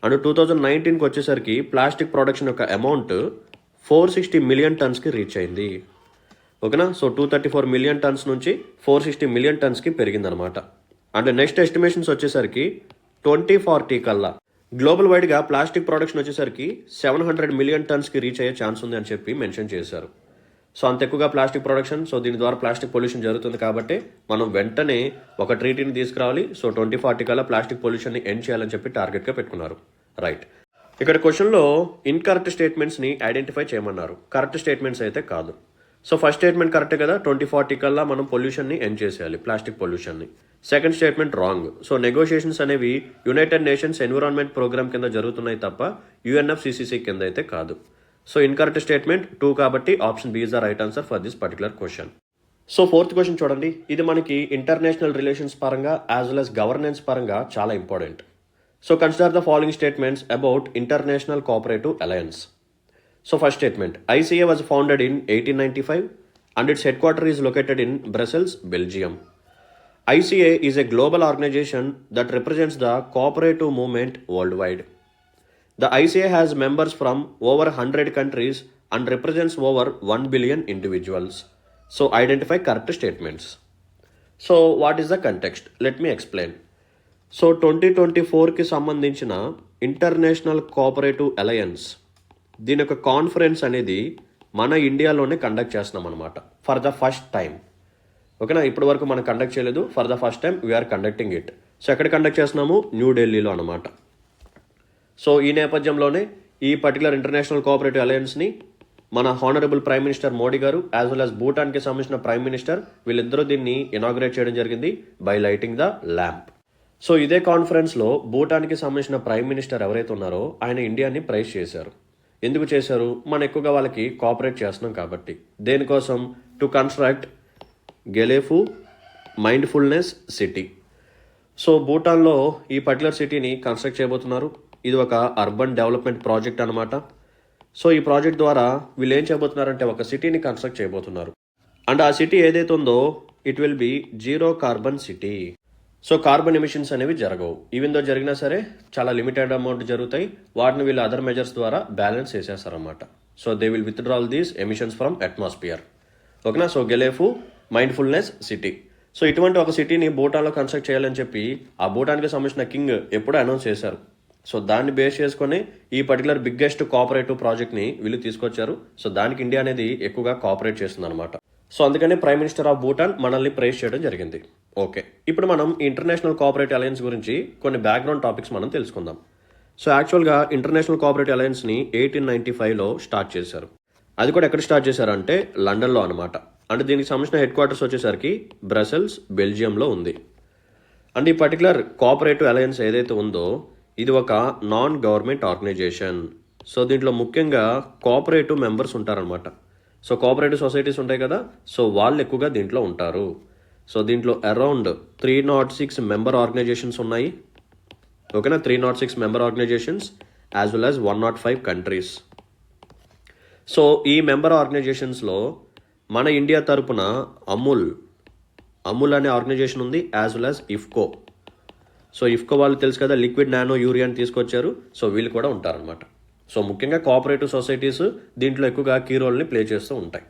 అండ్ 2019కి వచ్చేసరికి ప్లాస్టిక్ ప్రొడక్షన్ యొక్క అమౌంట్ 460 మిలియన్ టన్స్కి రీచ్ అయింది. ఓకేనా. సో 234 మిలియన్ టన్స్ నుంచి 460 మిలియన్ టన్స్కి పెరిగిందనమాట. అండ్ నెక్స్ట్ ఎస్టిమేషన్స్ వచ్చేసరికి 2040 కల్లా గ్లోబల్ వైడ్గా ప్లాస్టిక్ ప్రొడక్షన్ వచ్చేసరికి 700 మిలియన్ టన్స్కి రీచ్ అయ్యే ఛాన్స్ ఉంది అని చెప్పి మెన్షన్ చేశారు. సో అంత ఎక్కువగా ప్లాస్టిక్ ప్రొడక్షన్, సో దీని ద్వారా ప్లాస్టిక్ పొల్యూషన్ జరుగుతుంది కాబట్టి మనం వెంటనే ఒక ట్రీటీని తీసుకురావాలి. సో 2040 కల్లా ప్లాస్టిక్ పొల్యూషన్ని ఎండ్ చేయాలని చెప్పి టార్గెట్గా పెట్టుకున్నారు. రైట్. ఇక్కడ క్వశ్చన్లో ఇన్కరెక్ట్ స్టేట్మెంట్స్ని ఐడెంటిఫై చేయమన్నారు. కరెక్ట్ స్టేట్మెంట్స్ అయితే కాదు. సో ఫస్ట్ స్టేట్మెంట్ కరెక్ట్ కదా, 2040 కల్లా మనం పొల్యూషన్ని ఎండ్ చేసేయాలి, ప్లాస్టిక్ పొల్యూషన్ని. Second statement wrong. So negotiations అనేవి యునైటెడ్ నేషన్స్ ఎన్విరాన్మెంట్ ప్రోగ్రామ్ కింద జరుగుతున్నాయి తప్ప UNFCCC కింద అయితే కాదు. సో ఇన్కరెక్ట్ స్టేట్మెంట్ 2 కాబట్టి option B is the right answer for this particular question. So fourth question చూడండి. ఇది మనకి ఇంటర్నేషనల్ రిలేషన్స్ పరంగా యాజ్ వెల్ as గవర్నెన్స్ పరంగా చాలా important. So consider the following statements about International Cooperative Alliance. So first statement, ICA was founded in 1895 and its headquarters is located in Brussels, Belgium. ICA is a global organization that represents the cooperative movement worldwide. The ICA has members from over 100 countries and represents over 1 billion individuals. So identify correct statements. So what is the context? Let me explain. So 2024కి సంబంధించిన international Cooperative alliance దీని యొక్క conference అనేది మన ఇండియాలోనే conduct చేస్తున్నాం అనమాట for the first time. ఓకేనా, ఇప్పటి వరకు మనం కండక్ట్ చేయలేదు. For the first time we're conducting it. So ఎక్కడ కండక్ట్ చేస్తున్నాము? న్యూఢిల్లీలో అనమాట. సో ఈ నేపథ్యంలోనే ఈ పర్టికులర్ ఇంటర్నేషనల్ కోఆపరేటివ్ అలయన్స్ని మన హానరబుల్ ప్రైమ్ మినిస్టర్ మోడీ గారు యాజ్ వెల్ as భూటాన్కి సంబంధించిన ప్రైమ్ మినిస్టర్ వీళ్ళిద్దరూ దీన్ని ఇనాగ్రేట్ చేయడం జరిగింది by lighting the lamp. So ఇదే కాన్ఫరెన్స్లో భూటాన్కి సంబంధించిన ప్రైమ్ మినిస్టర్ ఎవరైతే ఉన్నారో ఆయన ఇండియాని ప్రైజ్ చేశారు. ఎందుకు చేశారు? మనం ఎక్కువగా వాళ్ళకి కోఆపరేట్ చేస్తున్నాం కాబట్టి. దేనికోసం? To construct Gelephu Mindfulness City. So భూటాన్లో ఈ పర్టికులర్ సిటీని కన్స్ట్రక్ట్ చేయబోతున్నారు. ఇది ఒక అర్బన్ డెవలప్మెంట్ ప్రాజెక్ట్ అనమాట. సో ఈ ప్రాజెక్ట్ ద్వారా వీళ్ళు ఏం చేయబోతున్నారంటే ఒక సిటీని కన్స్ట్రక్ట్ చేయబోతున్నారు. అండ్ ఆ సిటీ ఏదైతే ఉందో it will be zero carbon city. So carbon emissions అనేవి జరగవు. ఈవెన్ దో జరిగినా సరే చాలా లిమిటెడ్ అమౌంట్ జరుగుతాయి. వాటిని వీళ్ళు అదర్ మెజర్స్ ద్వారా బ్యాలెన్స్ చేసేస్తారన్నమాట. So they will withdrawal these emissions from atmosphere. ఓకేనా. So Gelephu Mindfulness City. So ఇటువంటి ఒక సిటీని భూటాన్లో కన్స్ట్రక్ట్ చేయాలని చెప్పి ఆ భూటాన్కి సంబంధించిన కింగ్ ఎప్పుడో అనౌన్స్ చేశారు. సో దాన్ని బేస్ చేసుకొని ఈ పర్టికులర్ బిగ్గెస్ట్ కోఆపరేటివ్ ప్రాజెక్ట్ని వీళ్ళు తీసుకొచ్చారు. సో దానికి ఇండియా అనేది ఎక్కువగా కోఆపరేట్ చేస్తుంది అనమాట. సో అందుకనే ప్రైమ్ మినిస్టర్ ఆఫ్ భూటాన్ మనల్ని ప్రైజ్ చేయడం జరిగింది. ఓకే, ఇప్పుడు మనం ఇంటర్నేషనల్ కోఆపరేటివ్ అలయన్స్ గురించి కొన్ని బ్యాక్గ్రౌండ్ టాపిక్స్ మనం తెలుసుకుందాం. సో యాక్చువల్గా ఇంటర్నేషనల్ కోఆపరేటివ్ అలయన్స్ని 1895లో స్టార్ట్ చేశారు. అది కూడా ఎక్కడ స్టార్ట్ చేశారంటే లండన్లో అనమాట. అంటే దీనికి సంబంధించిన హెడ్ క్వార్టర్స్ వచ్చేసరికి బ్రసెల్స్, బెల్జియంలో ఉంది. అండ్ ఈ పర్టికులర్ కోఆపరేటివ్ అలయన్స్ ఏదైతే ఉందో ఇది ఒక నాన్ గవర్నమెంట్ ఆర్గనైజేషన్. సో దీంట్లో ముఖ్యంగా కోఆపరేటివ్ మెంబర్స్ ఉంటారనమాట. సో కోఆపరేటివ్ సొసైటీస్ ఉంటాయి కదా, సో వాళ్ళు ఎక్కువగా దీంట్లో ఉంటారు. సో దీంట్లో అరౌండ్ 306 మెంబర్ ఆర్గనైజేషన్స్ ఉన్నాయి. ఓకేనా, 306 member organisations as well as 105 countries. So ఈ మెంబర్ ఆర్గనైజేషన్స్లో మన ఇండియా తరపున అమూల్ అనే ఆర్గనైజేషన్ ఉంది, as well as IFFCO. So IFFCO వాళ్ళు తెలుసు కదా, లిక్విడ్ నానో యూరియాని తీసుకొచ్చారు. సో వీళ్ళు కూడా ఉంటారనమాట. సో ముఖ్యంగా కోఆపరేటివ్ సొసైటీస్ దీంట్లో ఎక్కువగా కీ రోల్ని ప్లే చేస్తూ ఉంటాయి.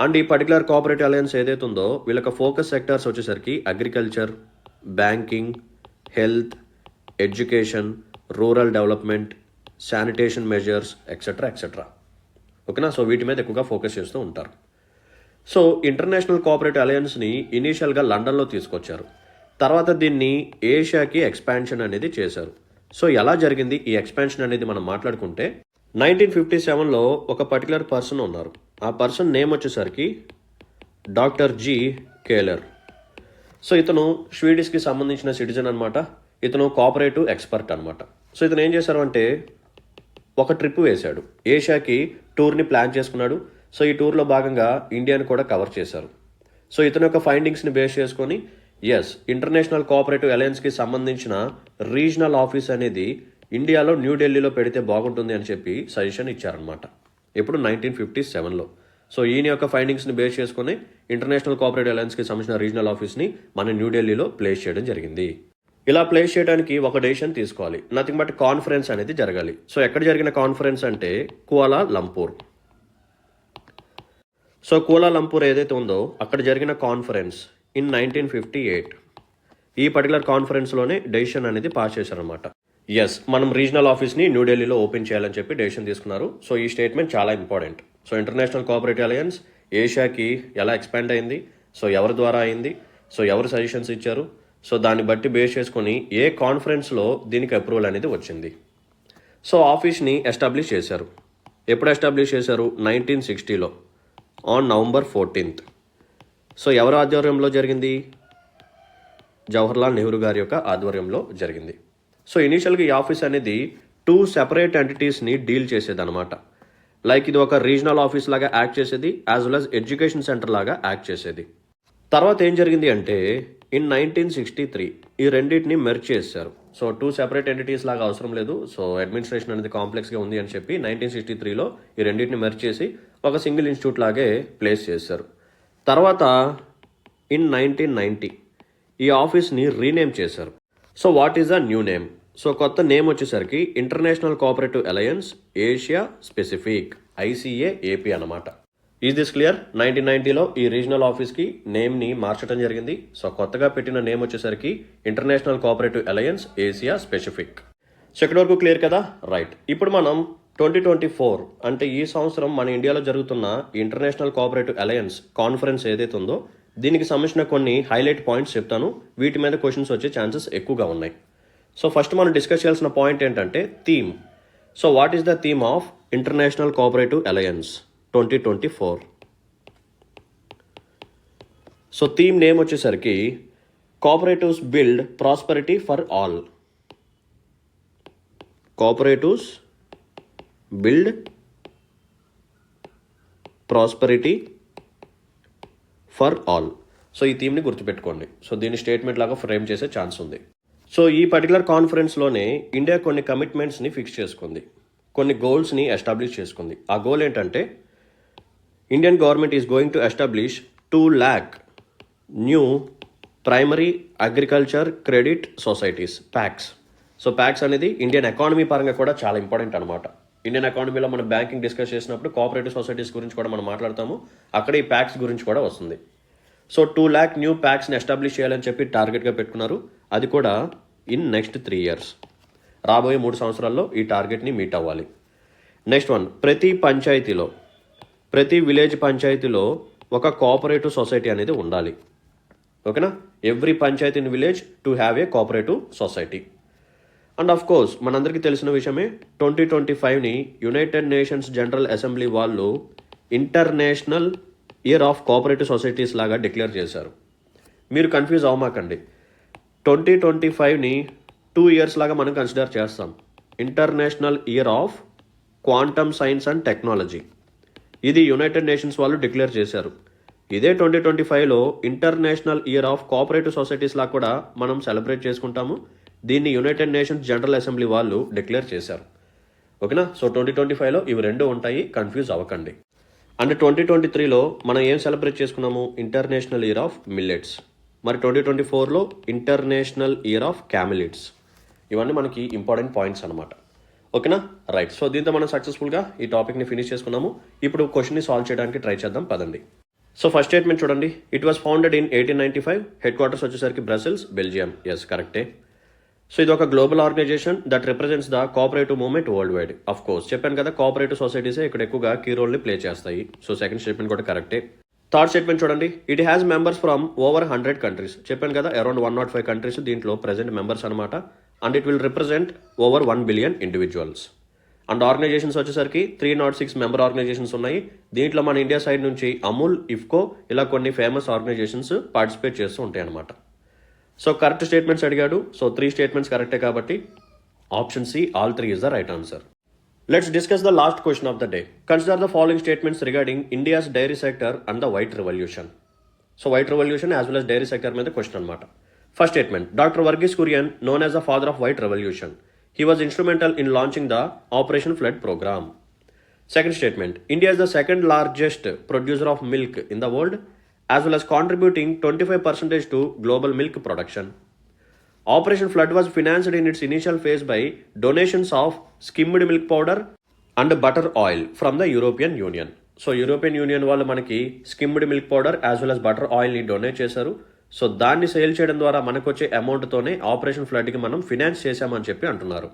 అండ్ ఈ పర్టికులర్ కోఆపరేటివ్ అలయన్స్ ఏదైతే ఉందో వీళ్ళకి ఫోకస్ సెక్టార్స్ వచ్చేసరికి agriculture, banking, health, education, rural development, sanitation measures etcetera. ఓకేనా. సో వీటి మీద ఎక్కువగా ఫోకస్ చేస్తూ ఉంటారు. సో ఇంటర్నేషనల్ కోఆపరేటివ్ అలయన్స్ని ఇనీషియల్గా లండన్లో తీసుకొచ్చారు. తర్వాత దీన్ని ఏషియాకి ఎక్స్పాన్షన్ అనేది చేశారు. సో ఎలా జరిగింది ఈ ఎక్స్పాన్షన్ అనేది మనం మాట్లాడుకుంటే 1957లో ఒక పర్టికులర్ పర్సన్ ఉన్నారు. ఆ పర్సన్ నేమ్ వచ్చేసరికి డాక్టర్ జి కేలర్. సో ఇతను స్వీడిష్కి సంబంధించిన సిటిజన్ అనమాట. ఇతను కోఆపరేటివ్ ఎక్స్పర్ట్ అనమాట. సో ఇతను ఏం చేశారు అంటే ఒక ట్రిప్ వేశాడు, ఏషియాకి టూర్ని ప్లాన్ చేసుకున్నాడు. సో ఈ టూర్లో భాగంగా ఇండియాని కూడా కవర్ చేశారు. సో ఇతని యొక్క ఫైండింగ్స్ని బేస్ చేసుకొని ఇంటర్నేషనల్ కోఆపరేటివ్ అలయన్స్కి సంబంధించిన రీజనల్ ఆఫీస్ అనేది ఇండియాలో న్యూఢిల్లీలో పెడితే బాగుంటుంది అని చెప్పి సజెషన్ ఇచ్చారనమాట. ఎప్పుడు 1957లో. సో ఈయన యొక్క ఫైండింగ్స్ని బేస్ చేసుకొని ఇంటర్నేషనల్ కోఆపరేటివ్ అలయన్స్కి సంబంధించిన రీజనల్ ఆఫీస్ని మన న్యూఢిల్లీలో ప్లేస్ చేయడం జరిగింది. ఇలా ప్లేస్ చేయడానికి ఒక డెసిషన్ తీసుకోవాలి, నథింగ్ బట్ కాన్ఫరెన్స్ అనేది జరగాలి. సో ఎక్కడ జరిగిన కాన్ఫరెన్స్ అంటే కువాలాలంపూర్. సో కువాలాలంపూర్ ఏదైతే ఉందో అక్కడ జరిగిన కాన్ఫరెన్స్ ఇన్ 1958. ఈ పర్టికులర్ కాన్ఫరెన్స్లోనే డెసిషన్ అనేది పాస్ చేశారనమాట. మనం రీజనల్ ఆఫీస్ని న్యూఢిల్లీలో ఓపెన్ చేయాలని చెప్పి డెసిషన్ తీసుకున్నారు. సో ఈ స్టేట్మెంట్ చాలా important. So International Cooperative Alliance ఏషియాకి ఎలా ఎక్స్పాండ్ అయింది, సో ఎవరి ద్వారా అయింది, సో ఎవరు సజెషన్స్ ఇచ్చారు, సో దాన్ని బట్టి బేస్ చేసుకొని ఏ కాన్ఫరెన్స్లో దీనికి అప్రూవల్ అనేది వచ్చింది. సో ఆఫీస్ని ఎస్టాబ్లిష్ చేశారు. ఎప్పుడు ఎస్టాబ్లిష్ చేశారు? 1960లో ఆన్ నవంబర్ 14th. సో ఎవరి ఆధ్వర్యంలో జరిగింది? జవహర్లాల్ నెహ్రూ గారి యొక్క ఆధ్వర్యంలో జరిగింది. సో ఇనీషియల్గా ఈ ఆఫీస్ అనేది 2 సెపరేట్ ఎంటిటీస్ని డీల్ చేసేది అనమాట. లైక్ ఇది ఒక రీజనల్ ఆఫీస్ లాగా యాక్ట్ చేసేది, as well as education centre లాగా యాక్ట్ చేసేది. తర్వాత ఏం జరిగింది అంటే ఇన్ 1963 ఈ రెండింటిని మెర్జ్ చేశారు. సో 2 సెపరేట్ ఎంటిటీస్ లాగా అవసరం లేదు, సో అడ్మినిస్ట్రేషన్ అనేది కాంప్లెక్స్గా ఉంది అని చెప్పి 1963లో ఈ రెండింటిని మెర్జ్ చేసి ఒక సింగిల్ ఇన్స్టిట్యూట్ లాగే ప్లేస్ చేశారు. తర్వాత ఇన్ 1990 ఈ ఆఫీస్ని రీనేమ్ చేశారు. So what is the new name? So కొత్త నేమ్ వచ్చేసరికి International Cooperative Alliance Asia Pacific, ICAAP అనమాట. Is this clear? 1990లో ఈ రీజనల్ ఆఫీస్కి నేమ్ని మార్చడం జరిగింది. సో కొత్తగా పెట్టిన నేమ్ వచ్చేసరికి International Cooperative Alliance Asia specific. So ఇక్కడి వరకు క్లియర్ కదా? రైట్. ఇప్పుడు మనం 2024 అంటే ఈ సంవత్సరం మన ఇండియాలో జరుగుతున్న ఇంటర్నేషనల్ కోఆపరేటివ్ అలయన్స్ కాన్ఫరెన్స్ ఏదైతే ఉందో దీనికి సంబంధించిన కొన్ని హైలైట్ పాయింట్స్ చెప్తాను. వీటి మీద క్వశ్చన్స్ వచ్చే ఛాన్సెస్ ఎక్కువగా ఉన్నాయి. సో ఫస్ట్ మనం డిస్కస్ చేయాల్సిన పాయింట్ ఏంటంటే theme. So what is the theme of International Cooperative Alliance 2024? So theme name వచ్చేసరికి cooperatives build prosperity for all. Cooperatives build prosperity for all. So ఈ థీమ్ని గుర్తుపెట్టుకోండి. సో దీన్ని స్టేట్మెంట్ లాగా ఫ్రేమ్ చేసే ఛాన్స్ ఉంది. సో ఈ పర్టికులర్ కాన్ఫరెన్స్లోనే ఇండియా కొన్ని కమిట్మెంట్స్ని ఫిక్స్ చేసుకుంది, కొన్ని గోల్స్ని ఎస్టాబ్లిష్ చేసుకుంది. ఆ గోల్ ఏంటంటే Indian government is going to establish 2 lakh new primary agriculture credit societies, packs. So packs అనేది ఇండియన్ ఎకానమీ పరంగా కూడా చాలా ఇంపార్టెంట్ అనమాట. ఇండియన్ ఎకానమీలో మనం బ్యాంకింగ్ డిస్కస్ చేసినప్పుడు కోఆపరేటివ్ సొసైటీస్ గురించి కూడా మనం మాట్లాడతాము, అక్కడ ఈ ప్యాక్స్ గురించి కూడా వస్తుంది. సో 2 lakh న్యూ ప్యాక్స్ని ఎస్టాబ్లిష్ చేయాలని చెప్పి టార్గెట్గా పెట్టుకున్నారు. అది కూడా ఇన్ నెక్స్ట్ 3 years, రాబోయే 3 సంవత్సరాల్లో ఈ టార్గెట్ని మీట్ అవ్వాలి. నెక్స్ట్ వన్, ప్రతి విలేజ్ పంచాయతీలో ఒక కోఆపరేటివ్ సొసైటీ అనేది ఉండాలి. ఓకేనా? Every panchayat in village to have a cooperative society. And of course మనందరికీ తెలిసిన విషయమే 2025ని యునైటెడ్ నేషన్స్ జనరల్ అసెంబ్లీ వాళ్ళు international year of cooperative societies లాగా డిక్లేర్ చేశారు. మీరు కన్ఫ్యూజ్ అవ్వమాకండి. 2025ని 2 years లాగా మనం కన్సిడర్ చేస్తాం. International year of quantum science and technology ఇది యునైటెడ్ నేషన్స్ వాళ్ళు డిక్లేర్ చేశారు. ఇదే 2025లో international year of cooperative societies లా కూడా మనం సెలబ్రేట్ చేసుకుంటాము. దీన్ని యునైటెడ్ నేషన్స్ జనరల్ అసెంబ్లీ వాళ్ళు డిక్లేర్ చేశారు. ఓకేనా? సో 2025లో ఇవి 2 ఉంటాయి, కన్ఫ్యూజ్ అవ్వకండి. అండ్ 2023లో మనం ఏం సెలబ్రేట్ చేసుకున్నాము? International year of millets. మరి 2024లో ఇంటర్నేషనల్ ఇయర్ ఆఫ్ క్యామిలిట్స్. ఇవన్నీ మనకి ఇంపార్టెంట్ పాయింట్స్ అనమాట. ఓకేనా? రైట్. సో దీంతో మనం సక్సెస్ఫుల్గా ఈ టాపిక్ని ఫినిష్ చేసుకున్నాము. ఇప్పుడు క్వశ్చన్ని సాల్వ్ చేయడానికి ట్రై చేద్దాం, పదండి. సో ఫస్ట్ స్టేట్మెంట్ చూడండి. It was founded in 1895. Headquarters వచ్చేసరికి బ్రసెల్స్, బెల్జియం. ఎస్, కరెక్టే. సో ఇది ఒక global organisation that represents the cooperative movement worldwide. Of course చెప్పాను కదా, కోఆపరేటివ్ సొసైటీసే ఇక్కడ ఎక్కువగా కీ రోల్ని ప్లే చేస్తాయి. సో సెకండ్ స్టేట్మెంట్ కూడా కరెక్టే. థర్డ్ స్టేట్మెంట్ చూడండి. It has members from over 100 countries. చెప్పాను కదా, అరౌండ్ 105 కంట్రీస్ దీంట్లో ప్రెసెంట్ మెంబర్స్ అనమాట. And it will represent over 1 billion individuals. And organisations వచ్చేసరికి 306 మెంబర్ ఆర్గనైజేషన్స్ ఉన్నాయి. దీంట్లో మన ఇండియా సైడ్ నుంచి అమూల్, ఇఫ్కో ఇలా కొన్ని ఫేమస్ ఆర్గనైజేషన్స్ పార్టిసిపేట్ చేస్తూ ఉంటాయి అనమాట. సో కరెక్ట్ స్టేట్మెంట్స్ అడిగాడు. సో 3 స్టేట్మెంట్స్ కరెక్టే కాబట్టి option C, all 3 is the right answer. Let's discuss the last question of the day. Consider the following statements regarding India's dairy sector and the white revolution. So white revolution as well as dairy sector మీద question అనమాట. First statement. Doctor Varghese Kurien, known as the father of white revolution. He was instrumental in launching the Operation Flood program. Second statement. India is the second largest producer of milk in the world, as well as contributing 25% to global milk production. Operation Flood was financed in its initial phase by donations of skimmed milk powder and butter oil from the European Union. So European Union వాళ్ళు మనకి skimmed milk powder as well as butter oil ని donate చేశారు. So దాన్ని sale చేయడం ద్వారా మనకు వచ్చే అమౌంట్తోనే operation ఫ్లడ్కి మనం ఫినాన్స్ చేశామని చెప్పి అంటున్నారు.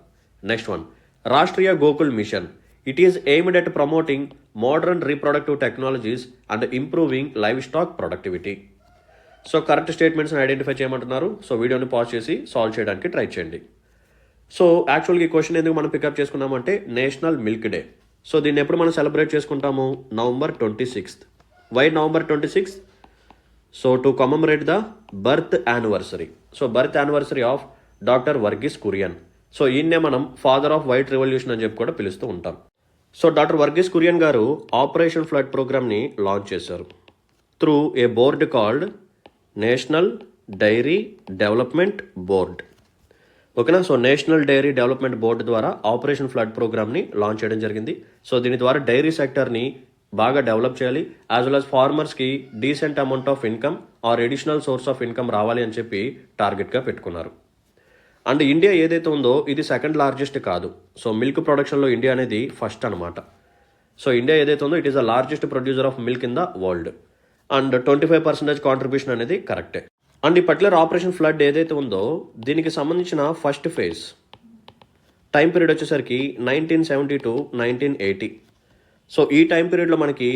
Next one. Rashtriya Gokul mission. It is aimed at promoting modern reproductive technologies and improving livestock productivity. So correct స్టేట్మెంట్స్ని ఐడెంటిఫై చేయమంటున్నారు. సో వీడియోని పాజ్ చేసి సాల్వ్ చేయడానికి ట్రై చేయండి. సో యాక్చువల్గా ఈ క్వశ్చన్ ఎందుకు మనం పికప్ చేసుకున్నామంటే నేషనల్ మిల్క్ డే. సో దీన్ని ఎప్పుడు మనం సెలబ్రేట్ చేసుకుంటాము? November 26th. Why November 26th? So to commemorate the birth anniversary. So birth anniversary of doctor Varghese Kurien. So ఈయన్నే మనం ఫాదర్ ఆఫ్ వైట్ రెవల్యూషన్ అని చెప్పి కూడా పిలుస్తూ ఉంటాం. సో డాక్టర్ వర్గీస్ కురియన్ గారు ఆపరేషన్ ఫ్లడ్ ప్రోగ్రామ్ని లాంచ్ చేశారు through a board called national dairy development board. ఓకేనా? So national dairy development board ద్వారా ఆపరేషన్ ఫ్లడ్ ప్రోగ్రామ్ని లాంచ్ చేయడం జరిగింది. సో దీని ద్వారా డైరీ సెక్టర్ని బాగా డెవలప్ చేయాలి, యాజ్ వెల్ యాజ్ ఫార్మర్స్కి decent amount of income or additional source of income రావాలి అని చెప్పి టార్గెట్గా పెట్టుకున్నారు. అండ్ ఇండియా ఏదైతే ఉందో ఇది సెకండ్ లార్జెస్ట్ కాదు. సో మిల్క్ ప్రొడక్షన్లో ఇండియా అనేది ఫస్ట్ అనమాట. సో ఇండియా ఏదైతే ఉందో it is the largest producer of milk in the world. And 25% contribution అనేది కరెక్టే. అండ్ ఈ పర్టికులర్ ఆపరేషన్ ఫ్లడ్ ఏదైతే ఉందో దీనికి సంబంధించిన ఫస్ట్ ఫేజ్ టైం పీరియడ్ వచ్చేసరికి 1970 to 1980. సో ఈ టైం పీరియడ్లో మనకి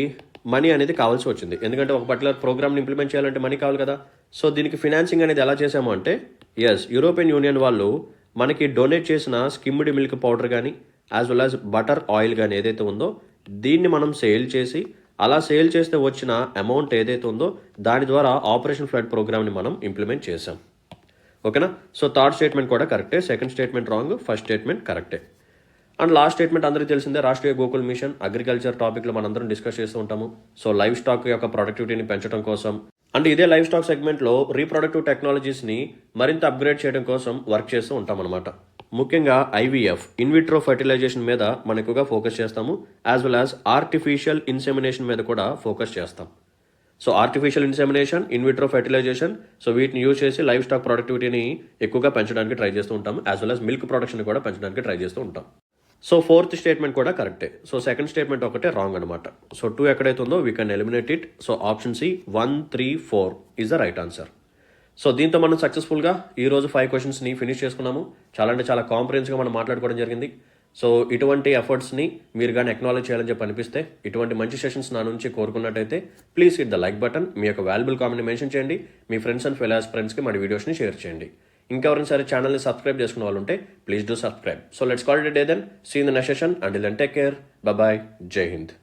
మనీ అనేది కావాల్సి వచ్చింది, ఎందుకంటే ఒక పర్టికులర్ ప్రోగ్రామ్ని ఇంప్లిమెంట్ చేయాలంటే మనీ కావాలి కదా. సో దీనికి ఫినాన్సింగ్ అనేది ఎలా చేసాము అంటే యూరోపియన్ యూనియన్ వాళ్ళు మనకి డొనేట్ చేసిన స్కిమ్డ్ మిల్క్ పౌడర్ కానీ as well as butter oil కానీ ఏదైతే ఉందో దీన్ని మనం సేల్ చేసి అలా సేల్ చేస్తే వచ్చిన అమౌంట్ ఏదైతే ఉందో దాని ద్వారా ఆపరేషన్ ఫ్లడ్ ప్రోగ్రామ్ని మనం ఇంప్లిమెంట్ చేసాం. ఓకేనా? సో థర్డ్ స్టేట్మెంట్ కూడా కరెక్టే, second statement wrong, first statement కరెక్టే. అండ్ లాస్ట్ స్టేట్మెంట్ అందరికీ తెలిసిందే, రాష్ట్రీయ గోకుల్ మిషన్ అగ్రికల్చర్ టాపిక్లో మనందరం డిస్కస్ చేస్తూ ఉంటాము. సో లైవ్ స్టాక్ యొక్క ప్రొడక్టివిటీని పెంచడం కోసం అండ్ ఇదే లైవ్ స్టాక్ సెగ్మెంట్లో రీప్రొడక్టివ్ టెక్నాలజీస్ని మరింత అప్గ్రేడ్ చేయడం కోసం వర్క్ చేస్తూ ఉంటాం అనమాట. ముఖ్యంగా IVF ఇన్విట్రో ఫర్టిలైజేషన్ మీద మనం ఎక్కువగా ఫోకస్ చేస్తాము, as well as artificial insemination మీద కూడా ఫోకస్ చేస్తాం. So artificial insemination, in vitro fertilisation, so వీటిని యూజ్ చేసి లైవ్ స్టాక్ ప్రొడక్టివిటీని ఎక్కువగా పెంచడానికి ట్రై చేస్తూ ఉంటాం, as well as milk production కూడా పెంచడానికి ట్రై చేస్తూ ఉంటాం. సో ఫోర్త్ స్టేట్మెంట్ కూడా కరెక్టే. సో సెకండ్ స్టేట్మెంట్ ఒకటే రాంగ్ అనమాట. సో 2 ఎక్కడైతే ఉందో we can eliminate it. So option C 1, 3, 4 is the right answer. So దీంతో మనం సక్సెస్ఫుల్గా ఈరోజు 5 క్వశ్చన్స్ని ఫినిష్ చేసుకున్నాము. చాలా అంటే చాలా కాంప్రహెన్సివ్గా మనం మాట్లాడుకోవడం జరిగింది. సో ఇటువంటి ఎఫర్ట్స్ని మీరు కానీ అక్నాలెడ్జ్ చేయాలని చెప్పి అనిపిస్తే, ఇటువంటి మంచి సెషన్స్ నా నుంచి కోరుకున్నట్టయితే please hit the like button, మీ యొక్క వాల్యుబుల్ కామెంట్ని మెన్షన్ చేయండి, మీ ఫ్రెండ్స్ అండ్ ఫెలోస్ ఫ్రెండ్స్కి మన వీడియోస్ని షేర్ చేయండి. ఇంకెవరైనా సరే ఛానల్ని సబ్స్క్రైబ్ చేసుకున్న వాళ్ళు ఉంటే please do subscribe. So let's call it a day then. See in the next session. Until then take care. Bye. జై హింద్.